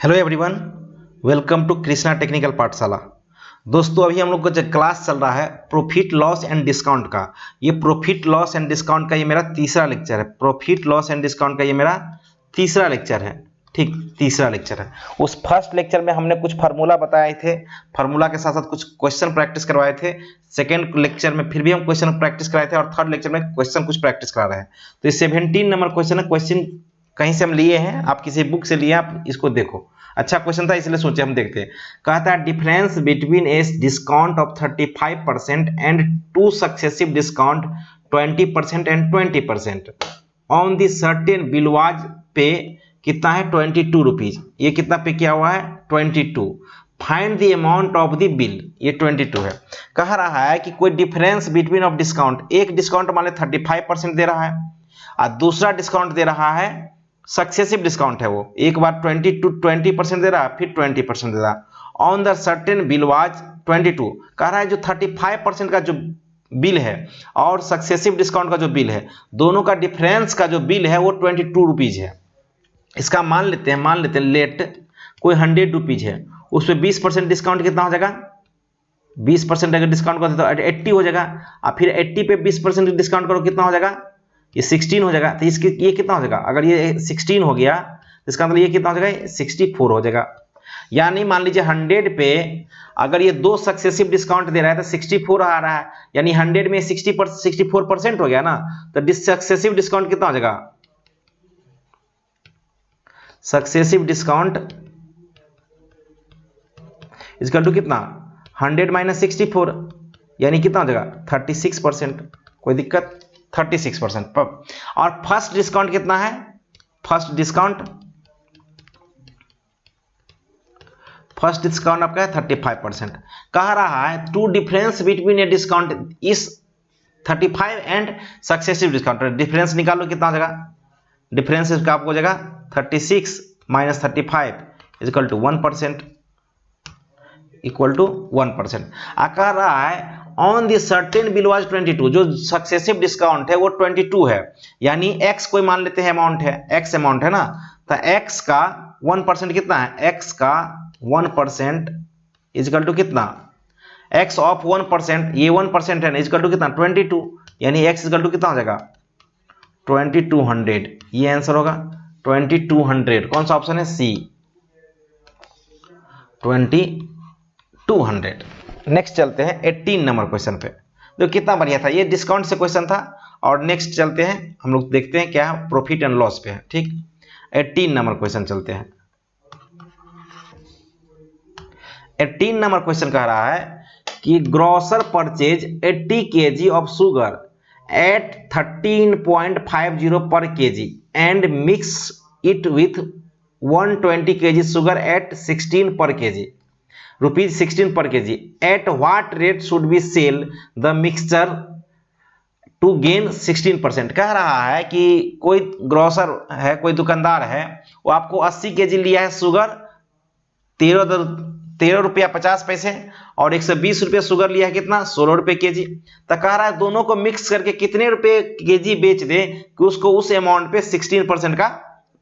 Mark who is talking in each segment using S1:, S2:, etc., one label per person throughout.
S1: Hello everyone, welcome to Krishna technical Pathshala. दोस्तों, अभी हम लोग का जो क्लास चल रहा है प्रॉफिट लॉस एंड डिस्काउंट का, ये प्रॉफिट लॉस एंड डिस्काउंट का ये मेरा तीसरा लेक्चर है। प्रॉफिट लॉस एंड डिस्काउंट का ये मेरा तीसरा लेक्चर है। ठीक, तीसरा लेक्चर है। उस फर्स्ट लेक्चर में हमने कुछ फार्मूला बताए थे, फार्मूला के साथ साथ कुछ क्वेश्चन प्रैक्टिस करवाए थे। सेकेंड लेक्चर में फिर भी हम क्वेश्चन प्रैक्टिस कराए थे और थर्ड लेक्चर में क्वेश्चन कुछ प्रैक्टिस करा रहे हैं। तो ये 17 नंबर क्वेश्चन है। क्वेश्चन कहीं से हम लिए हैं, आप किसी बुक से लिए, आप इसको देखो। अच्छा क्वेश्चन था इसलिए सोचे हम देखते हैं। कहता है difference between a discount of 35% and two successive discount 20% and 20% on the certain बिलवाज पे कितना है 22 रुपीज। ये कितना पे किया हुआ है 22। Find the amount of the bill, ये 22 है। कह रहा है कि कोई डिफरेंस बिटवीन ऑफ डिस्काउंट, एक डिस्काउंट मान ले 35% दे रहा है और दूसरा डिस्काउंट दे रहा है सक्सेसिव डिस्काउंट है, वो एक बार 20% दे रहा है, फिर 20% दे रहा है। On the certain bill was 22। कह रहा है जो 35% का जो बिल है और सक्सेसिव डिस्काउंट का जो बिल है, दोनों का डिफरेंस का जो बिल है वो 22 रुपीज है। इसका मान लेते हैं लेट कोई 100 रुपीज है, उस पर 20% डिस्काउंट कितना हो जाएगा, 20% अगर डिस्काउंट करते तो 80 हो जाएगा, और फिर 80 पे 20% डिस्काउंट करो कितना हो जाएगा, ये 16 हो जाएगा। तो इसके ये कितना हो जाएगा, अगर ये 16 हो गया तो इसका मतलब ये कितना हो जाएगा, 64 हो जाएगा। यानी मान लीजिए 100 पे अगर ये दो सक्सेसिव डिस्काउंट दे रहा है तो 64 आ रहा है, यानी 100 में 64% हो गया ना, तो सक्सेसिव डिस्काउंट कितना हो जाएगा, सक्सेसिव डिस्काउंट इक्वल टू कितना 100 माइनस 64, यानी कितना हो जाएगा 36%। कोई दिक्कत, 36%। और फर्स्ट डिस्काउंट कितना है, फर्स्ट डिस्काउंट आपका है 35%। कह रहा है to difference between a discount is 35 and successive discount, difference निकालो कितना हो जाएगा, डिफरेंस इसका आपको हो जाएगा 36 minus 35 equal to 1%, equal to 1%। कह रहा है on the certain bill was 22, जो सक्सेसिव डिस्काउंट है वो 22 है, यानी x कोई मान लेते हैं अमाउंट है, x अमाउंट है ना, तो x का 1% कितना है, x का 1% इक्वल टू कितना, x ऑफ 1%, ये 1% है ना, इक्वल टू कितना 22, यानी x इक्वल टू कितना हो जाएगा 2200। ये आंसर होगा 2200। कौन सा ऑप्शन है, सी 2200। नेक्स्ट चलते हैं 18 नंबर क्वेश्चन पे। तो कितना बढ़िया था, ये डिस्काउंट से क्वेश्चन था। और नेक्स्ट चलते हैं, हम लोग देखते हैं क्या है, प्रॉफिट एंड लॉस पे है। ठीक, 18 नंबर क्वेश्चन चलते हैं। 18 नंबर क्वेश्चन कह रहा है कि grocer purchase 80 kg of sugar at 13.50 per kg and mix it with 120 kg sugar at 16 per kg, rupees 16 per kg। At what rate should be sell the mixture to gain 16%। कह रहा है कि कोई grocer है, कोई दुकानदार है, वो आपको 80 kg लिया है शुगर, 13 रुपया 50 पैसे, और 120 रुपये शुगर लिया है कितना, 16 रुपये kg। तो कह रहा है दोनों को मिक्स करके कितने रुपए kg बेच दे कि उसको उस अमाउंट पे 16% का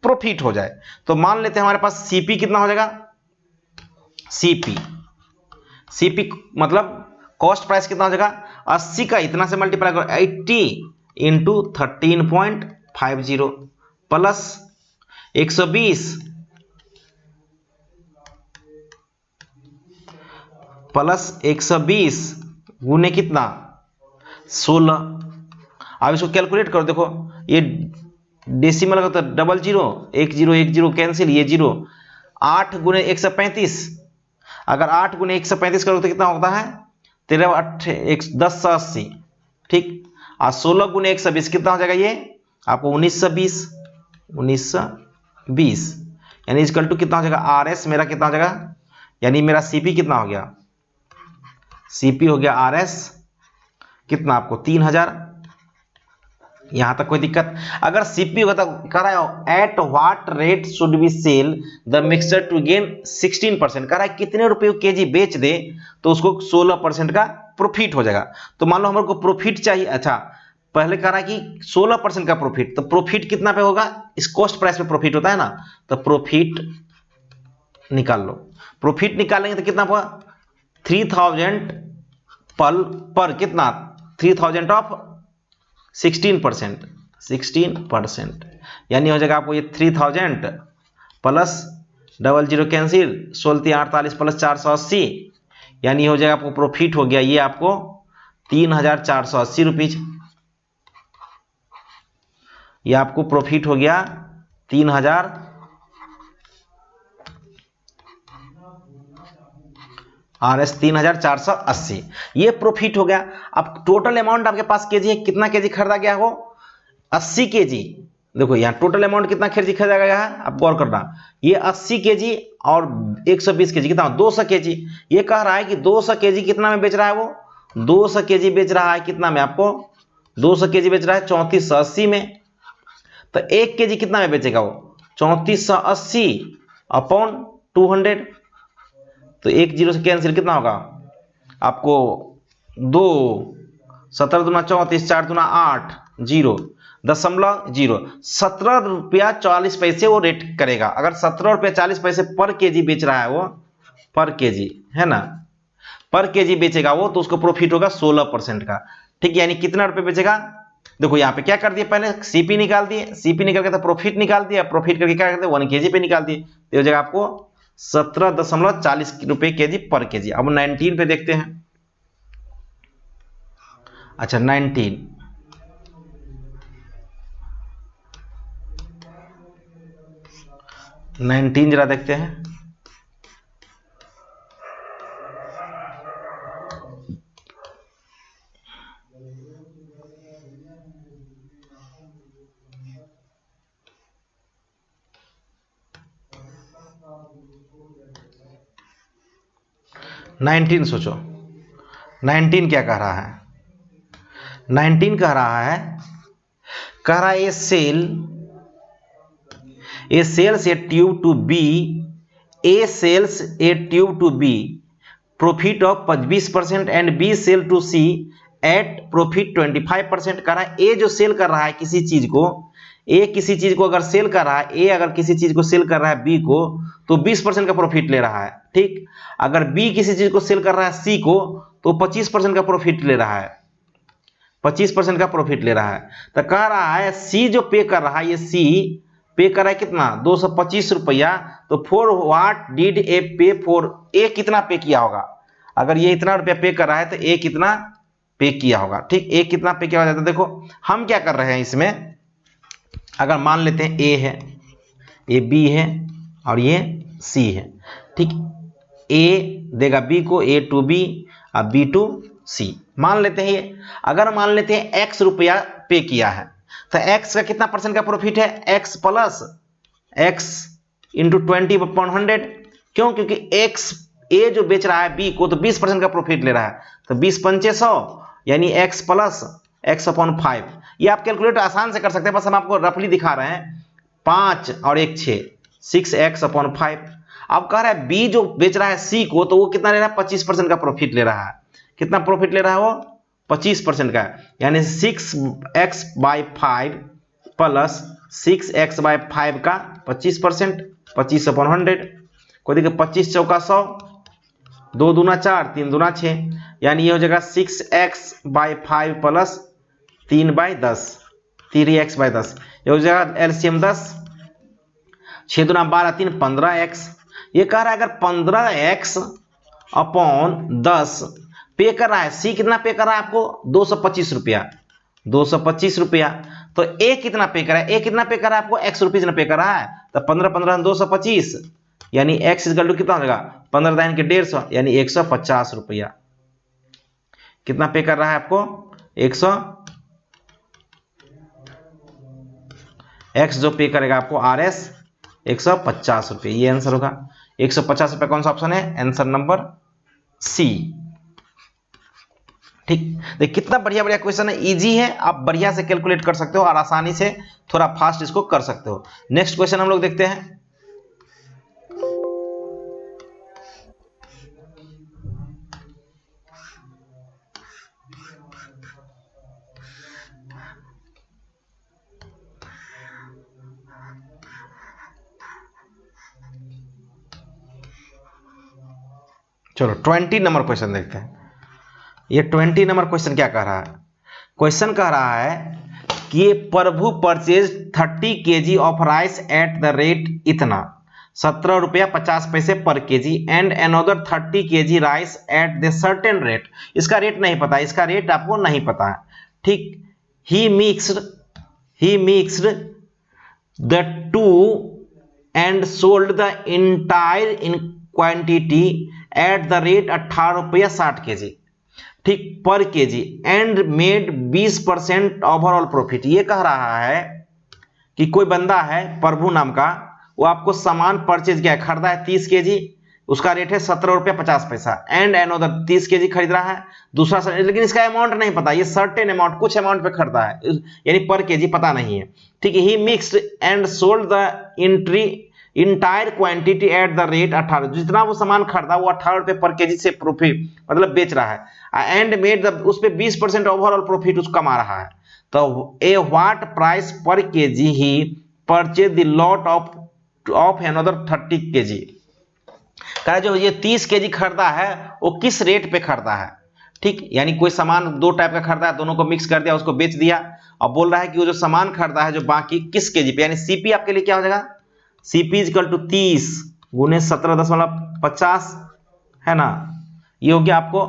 S1: प्रॉफिट हो जाए। तो मान लेते हैं हमारे पास सीपी कितना हो जाएगा, सीपी मतलब कॉस्ट प्राइस कितना हो जाएगा, 80 का इतना से मल्टीप्लाई करो 80 इंटू 13.50 प्लस 120 गुने कितना 16। अब इसको कैलकुलेट करो, देखो ये डेसिमल का तो डबल जीरो, 1010 कैंसिल, ये जीरो, 8 गुने 135, अगर 8 गुने 135 करोगे तो कितना होता है 13 8 1080। ठीक, और 16 गुने 120 कितना हो जाएगा, ये आपको 1920, यानी इक्वल टू कितना हो जाएगा, आर एस मेरा कितना हो जाएगा, यानी मेरा सीपी कितना हो गया, सीपी हो गया आर एस कितना आपको 3000। यहां तक कोई दिक्कत, अगर सीपी होता कह रहा है at what rate should be sell the mixture to gain 16%, कह रहा है कितने रुपए केजी बेच दे तो उसको 16% का प्रॉफिट हो जाएगा। तो मान लो हमको प्रॉफिट चाहिए, अच्छा पहले कह रहा है कि 16% का प्रॉफिट, तो प्रॉफिट कितना पे होगा, इस कॉस्ट प्राइस पे प्रॉफिट होता है ना, तो प्रॉफिट निकाल लो। प्रॉफिट निकालेंगे तो कितना होगा, 3000 पर कितना, 3000 ऑफ 16%, 16%, यानी हो जाएगा आपको ये 3000 प्लस 00 कैंसिल, 16 48 प्लस 480, यानी हो जाएगा आपको प्रॉफिट हो गया ये आपको 3480 रुपीज। ये आपको प्रॉफिट हो गया 3000 RS 3480, ये प्रॉफिट हो गया। अब टोटल अमाउंट आपके पास केजी है, कितना केजी खरीदा गया हो, 80 केजी। देखो यहाँ टोटल अमाउंट कितना केजी खरीदा गया है, आप गौर करना, ये 80 केजी और 120 केजी कितना, 200 केजी। ये कह रहा है कि 200 केजी कितना में बेच रहा है वो, 200 केजी बेच रहा है कितना में, आपको 200 केजी बेच रहा है 3480 में। तो 1 केजी कितना में बेचेगा वो, 3480 अपॉन 200, तो 1 जीरो से कैंसिल, कितना होगा आपको 2, 17 दूना 34, 4 दूना 8, 0.0, 17 रुपया 40 पैसे वो रेट करेगा। अगर 17 रुपया 40 पैसे पर केजी बेच रहा है वो, पर केजी है ना, पर केजी बेचेगा वो, तो उसको प्रॉफिट होगा 16% का। ठीक, यानी कितना रुपए बेचेगा, देखो यहाँ पे क्या कर दिए, पहले सीपी निकाल दिए, सीपी निकाल के तो प्रॉफिट निकाल दिया, प्रॉफिट करके क्या करते 1 केजी पे निकाल दिए, तो हो जाएगा आपको 17.40 रुपए केजी पर केजी। अब 19 पे देखते हैं। अच्छा 19 जरा देखते हैं। नाइनटीन सोचो, 19 क्या कह रहा है, 19 कह रहा है, कह रहा है A sells a tube to B, A sells a tube to B profit of 25% and B sell to C at profit 25%। कह रहा है ए जो सेल कर रहा है किसी चीज को, ए किसी चीज को अगर सेल कर रहा है, ए अगर किसी चीज को सेल कर रहा है बी को, तो 20% का प्रॉफिट ले रहा है। ठीक, अगर बी किसी चीज को सेल कर रहा है सी को, तो 25% का प्रॉफिट ले रहा है, 25% का प्रॉफिट ले रहा है। तो कह रहा है सी जो पे कर रहा है, ये सी पे कर रहा है कितना 225 रुपया, तो फॉर व्हाट डिड ए पे फॉर, ए कितना पे किया होगा, अगर ये इतना रुपया पे कर रहा है तो ए कितना पे किया होगा। ठीक, ए कितना पे किया होगा, देखो हम क्या कर रहे हैं इसमें, अगर मान लेते हैं ए है, ये बी है और ये सी है। ठीक, ए देगा बी को, ए टू बी और बी टू सी, मान लेते हैं ये। अगर मान लेते हैं एक्स रुपया पे किया है, तो एक्स का कितना परसेंट का प्रॉफिट है, एक्स प्लस एक्स इंटू 20/100। क्यों, क्योंकि एक्स ए जो बेच रहा है बी को, तो 20% का प्रॉफिट ले रहा है, तो 20 पंचे 100, यानी एक्स प्लस एक्स अपॉन 5। ये आप कैलकुलेट आसान से कर सकते हैं, बस हम आपको रफली दिखा रहे हैं। 5 और 1 6, 6x अपॉन 5। अब कह रहा है बी जो बेच रहा है सी को, तो वो कितना ले रहा है, 25% का प्रॉफिट ले रहा है। कितना प्रॉफिट ले रहा है वो, 25% का, यानी 6x/5 प्लस 6x/5 का 25%, 25/100। कोई देखिए 25 चौका 100, 2 दूना 4, 3 दूना 6, यानी ये हो जाएगा 6x/5 प्लस 3/10, 3x/10, ये हो जाएगा एलसीएम 10, 6 दूना 12, 3 15x। ये कह रहा है अगर 15x अपॉन 10 पे कर रहा है, सी कितना पे कर रहा है आपको 225 रुपया, 225 रुपया। तो ए कितना पे कर रहा है, ए कितना पे कर रहा है आपको x रुपीज ने पे कर रहा है, तो 15 15 225, यानी x इक्वल टू कितना हो जाएगा 15 दाइन के 150, यानी 150 रुपया कितना पे कर रहा है आपको 100, x जो पे करेगा आपको RS 150 रुपये, ये आंसर होगा 150 रुपये। कौन सा ऑप्शन है, आंसर नंबर सी। ठीक, देखिए कितना बढ़िया बढ़िया क्वेश्चन है, इजी है, आप बढ़िया से कैलकुलेट कर सकते हो और आसानी से थोड़ा फास्ट इसको कर सकते हो। नेक्स्ट क्वेश्चन हम लोग देखते हैं। चलो 20 नंबर क्वेश्चन देखते हैं। ये 20 नंबर क्वेश्चन क्या कह रहा है? क्वेश्चन कह रहा है कि Prabhu purchase 30 kg of rice at the rate इतना, 17 रुपया 50 पैसे per kg, and another 30 kg rice at the certain rate. इसका रेट नहीं पता, इसका रेट आपको नहीं पता है, ठीक। He mixed the two and sold the entire in quantity at the rate 18 रुपया 60 kg, ठीक, per kg, and made 20% overall profit. ये कह रहा है कि कोई बंदा है प्रभु नाम का, वो आपको सामान परचेज किया, खरीदा है 30 kg, उसका रेट है 17 रुपया 50 पैसा, एंड एनोदर 30 kg खरीद रहा है दूसरा, लेकिन इसका अमाउंट नहीं पता, ये सर्टेन अमाउंट, कुछ अमाउंट पे खरीदा है, यानी पर केजी पता नहीं है, ठीक है। He mixed and sold the entire quantity at the rate 18, जितना वो सामान खरीदा वो 18 रुपये पर केजी से प्रॉफिट मतलब बेच रहा है, एंड मेड द, उस पर 20% ओवरऑल प्रॉफिट उसको कमा रहा है। तो ए व्हाट प्राइस पर KG he purchase the lot of another 30 kg। कहा जो ये 30 kg खरीदा है वो किस रेट पे खरीदा है, ठीक, यानी कोई सामान दो टाइप का खरीदा है, दोनों को मिक्स कर दिया, उसको बेच दिया, और बोल रहा है कि वो जो सामान खरीदा है जो बाकी किस केजी पे, यानी सीपी आपके लिए क्या हो जाएगा, सीपी इक्वल टू 30 गुने 17.50 है ना, ये हो गया आपको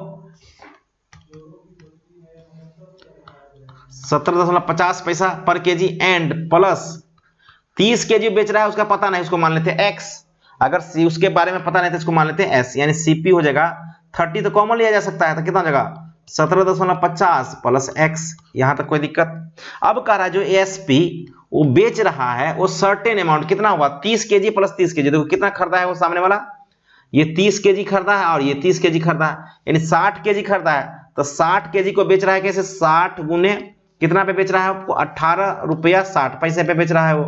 S1: 17.50 पैसा पर केजी, एंड प्लस 30 kg बेच रहा है, उसका पता नहीं, उसको मान लेते हैं x, अगर उसके बारे में पता नहीं तो इसको मान लेते हैं s, यानी सीपी हो जाएगा 30, तो कॉमन लिया जा सकता है, तो कितना हो जाएगा 17.50 प्लस x, यहां तक कोई दिक्कत। अब कह रहा है जो एसपी वो बेच रहा है वो सर्टेन अमाउंट, कितना हुआ 30 kg प्लस 30 kg, देखो कितना खरीदा है वो सामने वाला, ये 30 kg खरीदा है और ये 30 kg खरीदा है, यानी 60 kg खरीदा है, तो 60 kg को बेच रहा है कैसे, 60 गुने कितना पे बेच रहा है आपको, 18 रुपया 60 पैसे पे बेच रहा है वो,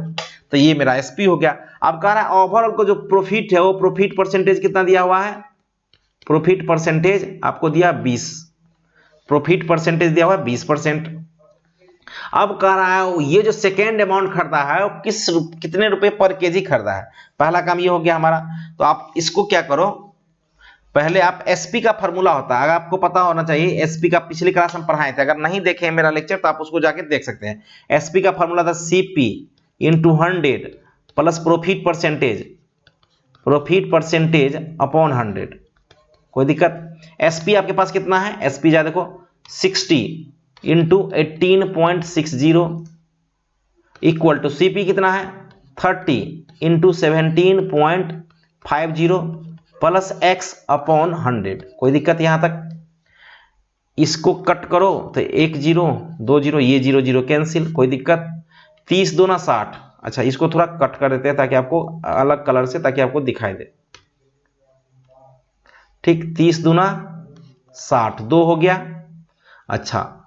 S1: तो ये मेरा एसपी हो गया। अब कह रहा है ओवरऑल को जो प्रॉफिट है वो प्रॉफिट परसेंटेज कितना दिया हुआ है, प्रॉफिट परसेंटेज आपको दिया 20, प्रॉफिट परसेंटेज दिया हुआ है 20%। अब कह रहा है ये जो सेकेंड अमाउंट खरीदा है वो कितने रुपए पर केजी खरीदा है, पहला काम ये हो गया हमारा। तो आप इसको क्या करो, पहले आप एसपी का फॉर्मूला होता है, अगर आपको पता होना चाहिए, एसपी का पिछली क्लास में पढ़ाए थे, अगर नहीं देखे मेरा लेक्चर तो आप उसको जाके देख सकते हैं। एसपी का फॉर्मूला था CP into 100 plus profit percentage upon 100, कोई दिक्कत। एसपी आपके पास कितना है, एसपी जा देखो 60 इंटू 18.60 इक्वल टू सीपी कितना है 30 इंटू 17.50 प्लस एक्स अपॉन 100, कोई दिक्कत यहां तक। इसको कट करो तो 1 0 2 0, ये 0 0 कैंसिल, कोई दिक्कत। 30 दूना 60, अच्छा इसको थोड़ा कट कर देते हैं ताकि आपको अलग कलर से, ताकि आपको दिखाई दे, ठीक। 30 दूना 60, 2 हो गया, अच्छा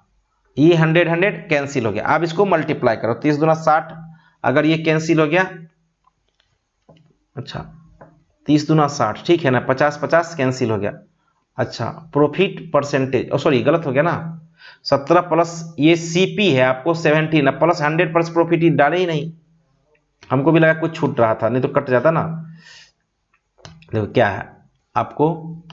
S1: ये 100 कैंसिल हो गया। अब इसको मल्टीप्लाई करो, 30 दूना 60, अगर ये कैंसिल हो गया, अच्छा 30 दूना 60, ठीक है ना, 50 50 कैंसिल हो गया। अच्छा प्रॉफिट परसेंटेज, सॉरी गलत हो गया ना, 17 प्लस ये सीपी है आपको 17 प्लस 100 प्लस प्रॉफिट डाले ही नहीं, हमको भी लगा कुछ छूट रहा था, नहीं तो कट जाता ना। देखो क्या है आपको,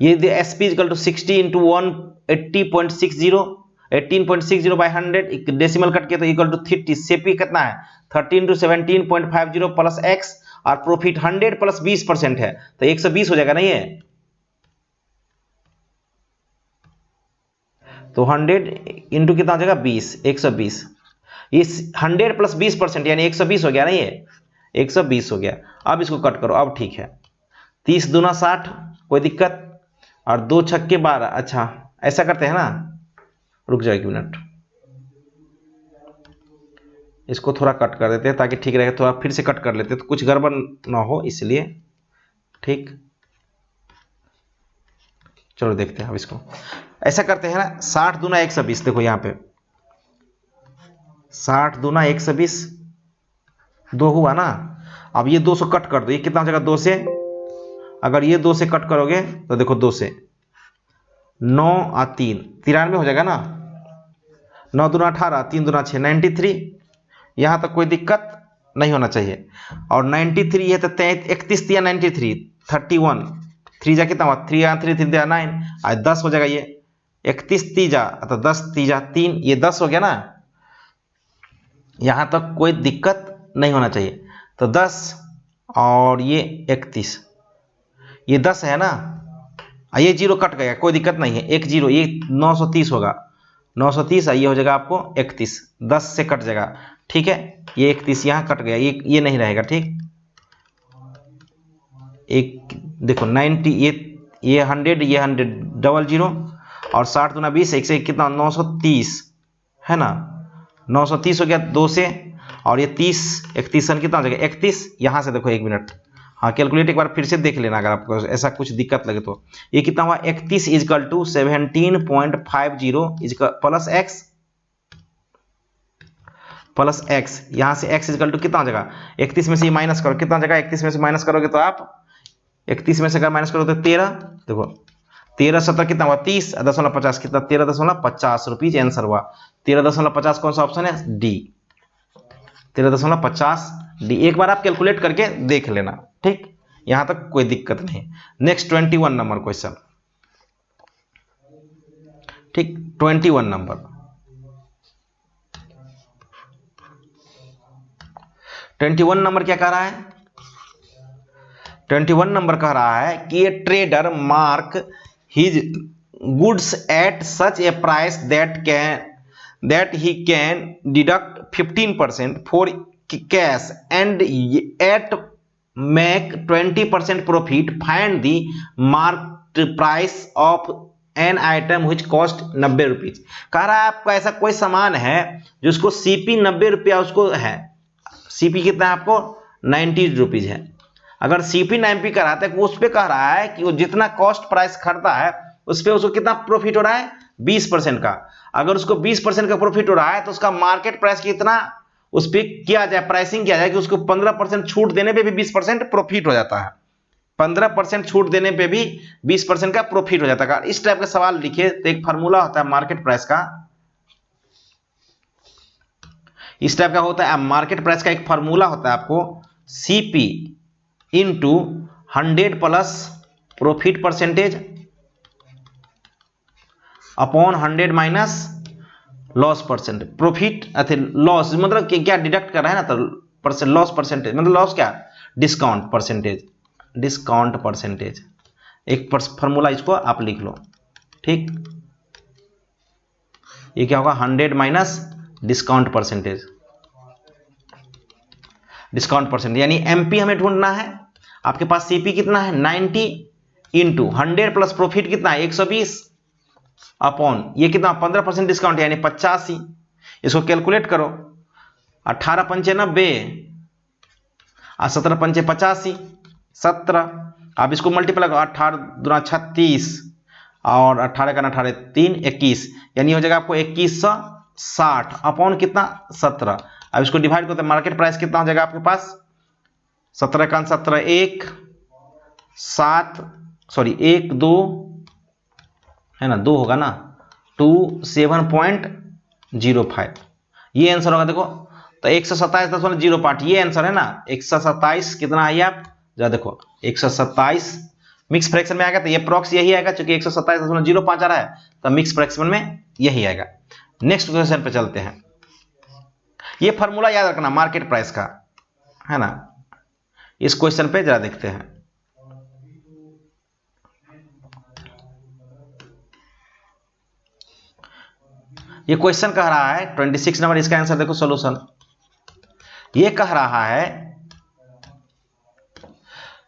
S1: ये SP equal to 60 into 180.60 18.60 by 100, decimal cut किया तो इक्वल टू 30, सीपी कितना है 30 इंटू 17.50 प्लस एक्स, और प्रॉफिट 100 प्लस 20% है तो 120 हो जाएगा ना ये, तो 100 इंटू कितना हो जाएगा 20, 120, ये 100 प्लस 20% यानी 120 हो गया ना, ये 120 हो गया। अब इसको कट करो, अब ठीक है, 30 दूना 60, कोई दिक्कत, और 2 छक्के 12, अच्छा ऐसा करते हैं ना, रुक जाओ 1 मिनट, इसको थोड़ा कट कर देते हैं ताकि ठीक रहेगा, थोड़ा फिर से कट कर लेते हैं तो कुछ गड़बड़ ना हो इसलिए, ठीक। चलो देखते हैं अब इसको, ऐसा करते हैं ना, 60 दूना 120, देखो यहाँ पे 60 दूना 120, 2 हुआ ना। अब ये 2 से कट कर दो, ये कितना हो जाएगा 2 से, अगर ये 2 से कट करोगे तो देखो 2 से 9 और 3 93 हो जाएगा ना, 9 दूना 18, 3 दूना 6 93, यहाँ तक कोई दिक्कत नहीं होना चाहिए। और 93 है तो 31 दिया 93, 31 3 जा कितना हुआ, 3 यहाँ 3 3 9, आज 10 हो जाएगा। ये 31 तीजा तो 10 तीजा 3, ये 10 हो गया ना। यहाँ तक कोई दिक्कत नहीं होना चाहिए। तो 10 और ये 31, ये 10 है ना, ये जीरो कट गया, कोई दिक्कत नहीं है, एक जीरो, ये 930 होगा, 930, ये हो जाएगा आपको 31, 10 से कट जाएगा, ठीक है। ये 31 यहाँ कट गया, ये नहीं रहेगा, ठीक। एक देखो 90, ये 100, ये 100, डबल जीरो, और 60 दूना 20, एक से कितना 930 है ना, 930 हो गया 2 से, और ये 30, 31 कितना हो जाएगा 31। यहाँ से देखो 1 मिनट, हाँ कैलकुलेट एक बार फिर से देख लेना अगर आपको ऐसा कुछ दिक्कत लगे तो। ये कितना हुआ 31 इजकल टू 17.50 प्लस एक्स, यहाँ से x इजकल टू कितना हो जाएगा 31 में से माइनस करो, कितना हो जाएगा 31 में से माइनस करोगे तो आप 31 में से अगर माइनस करो तो 13, देखो 13 17 कितना हुआ 30, 10.50 कितना 13.50 रुपीज आंसर हुआ। 13.50 कौन सा ऑप्शन है, डी, 13.50 डी। एक बार आप कैलकुलेट करके देख लेना, ठीक, यहां तक कोई दिक्कत नहीं। नेक्स्ट 21 नंबर क्वेश्चन, ठीक, 21 नंबर, 21 नंबर क्या कह रहा है, 21 नंबर कह रहा है कि a trader mark his goods at such a price that he can deduct 15% for cash and at make 20% profit, find the marked price of an item which cost 90 rupees. कह रहा है आपका ऐसा कोई सामान है जिसको सीपी 90 रुपया उसको है, सीपी कितना है आपको 90 रुपीज है। अगर सीपी 90 कराते हैं उस पे कह रहा है कि वो जितना कॉस्ट प्राइस खरीदा है उस पे उसको कितना प्रॉफिट हो रहा है 20% का। अगर उसको 20% का प्रॉफिट हो रहा है तो उसका मार्केट प्राइस कितना उस पे किया जाए, प्राइसिंग किया जाए कि उसको 15% छूट देने पे भी 20% प्रॉफिट हो जाता है, 15% छूट देने पे भी 20% का प्रॉफिट हो जाता है। इस टाइप का सवाल लिखे तो एक फार्मूला होता है मार्केट प्राइस का, इस टाइप का होता है मार्केट प्राइस का एक फार्मूला होता है आपको, CP into 100 plus profit percentage upon 100 minus loss percentage. Profit अथे लॉस मतलब कि क्या डिडक्ट कर रहा है ना, तो लॉस परसेंटेज मतलब लॉस क्या, डिस्काउंट परसेंटेज, डिस्काउंट परसेंटेज एक फार्मूला, इसको आप लिख लो, ठीक। ये क्या होगा 100 minus discount percentage, discount percentage यानी एमपी हमें ढूंढना है। आपके पास सीपी कितना है 90 इंटू 100 प्लस प्रॉफिट कितना है 120 अपॉन ये कितना 15% डिस्काउंट यानी 85। इसको कैलकुलेट करो, 18 पंचे 90 और 17 पंचे 85, 17। आप इसको मल्टीप्लाई करो, 18 दूना 36 और 18 का 18 3 21, यानी हो जाएगा आपको 2160 अपॉन कितना 17। अब इसको डिवाइड करते हैं, मार्केट प्राइस कितना हो जाएगा आपके पास 17 का 17 1 7 सॉरी 1 2 है ना, 2 होगा ना 27.05, ये आंसर होगा। देखो तो 127.05 ये आंसर है ना, 127 कितना है आप जरा देखो 127 मिक्स फ्रैक्शन में आएगा तो ये प्रॉक्स यही आएगा, क्योंकि 127.05 आ रहा है तो मिक्स फ्रैक्शन में यही आएगा। नेक्स्ट क्वेश्चन पे चलते हैं, ये फॉर्मूला याद रखना मार्केट प्राइस का है ना। इस क्वेश्चन पे जरा देखते हैं, ये क्वेश्चन कह रहा है 26 नंबर, इसका आंसर देखो सॉल्यूशन। ये कह रहा है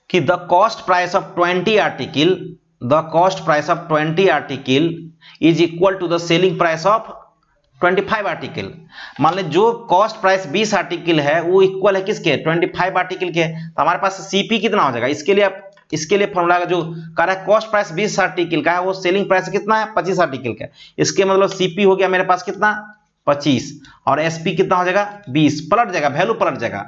S1: कि the cost price of 20 article, the cost price of 20 article is equal to the selling price of 25 article. मान लीजिए जो कॉस्ट प्राइस 20 आर्टिकल है वो इक्वल है किसके 25 आर्टिकल के, तो हमारे पास सीपी कितना हो जाएगा। इसके लिए फॉर्मूला का जो कह रहा है कॉस्ट प्राइस 20 आर्टिकल का है, वो सेलिंग प्राइस कितना है 25 आर्टिकल का। इसके मतलब सीपी हो गया मेरे पास कितना 25 और एसपी कितना हो जाएगा 20, पलट जाएगा, वैल्यू पलट जाएगा।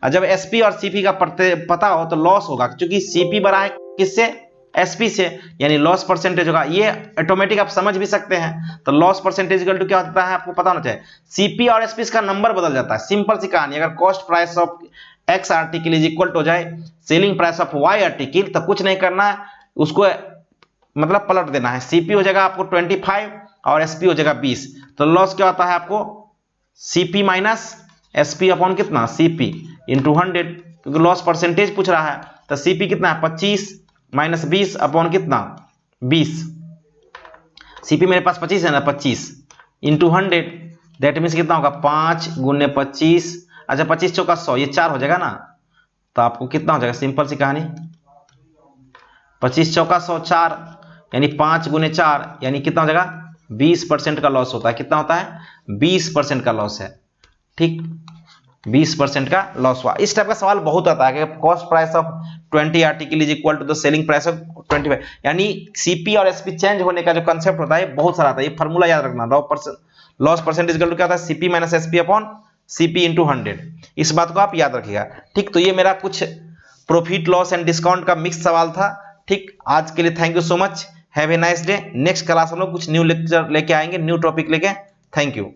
S1: और जब एसपी और सीपी का पता हो तो लॉस होगा, क्योंकि सीपी बड़ा है किससे एसपी से, यानी लॉस परसेंटेज होगा। ये ऑटोमेटिक आप समझ भी सकते हैं। तो लॉस परसेंटेज इक्वल टू क्या होता है आपको पता होना चाहिए, सीपी और एसपी का नंबर बदल जाता है। सिंपल सी कहानी, अगर cost price of X article is equal to हो जाए selling price of Y article, तो कुछ नहीं करना है, उसको मतलब पलट देना है। सीपी हो जाएगा आपको 25 और एसपी हो जाएगा 20। तो लॉस क्या होता है आपको, सीपी माइनस एसपी अपॉन कितना, सीपी इंटू 100, क्योंकि लॉस परसेंटेज पूछ रहा है। तो सीपी कितना है 25 माइनस 20 अपॉन कितना 20। सीपी मेरे पास 25 है ना, 25 इंटू 100, दैट मीन्स कितना होगा 5 गुने 25। अच्छा 25 चौका 100, ये 4 हो जाएगा ना। तो आपको कितना हो जाएगा, सिंपल सी कहानी, 25 चौका 100 4, यानी 5 गुने 4 यानी कितना हो जाएगा 20% का लॉस होता है। कितना होता है 20% का लॉस है। ठीक 20% का लॉस हुआ। इस टाइप का सवाल बहुत आता है कि cost price of 20 article is equal to the selling price of 25, यानी सीपी और एसपी चेंज होने का जो कंसेप्ट होता है बहुत सारा आता है। ये फार्मूला याद रखना, लॉस परसेंटेज इक्वल टू क्या होता है, CP minus SP upon CP into 100। इस बात को आप याद रखिएगा। ठीक, तो ये मेरा कुछ प्रॉफिट लॉस एंड डिस्काउंट का मिक्स सवाल था। ठीक, आज के लिए thank you so much, have a nice day. Next class हम लोग कुछ न्यू लेक्चर लेके आएंगे, न्यू टॉपिक लेके। Thank you.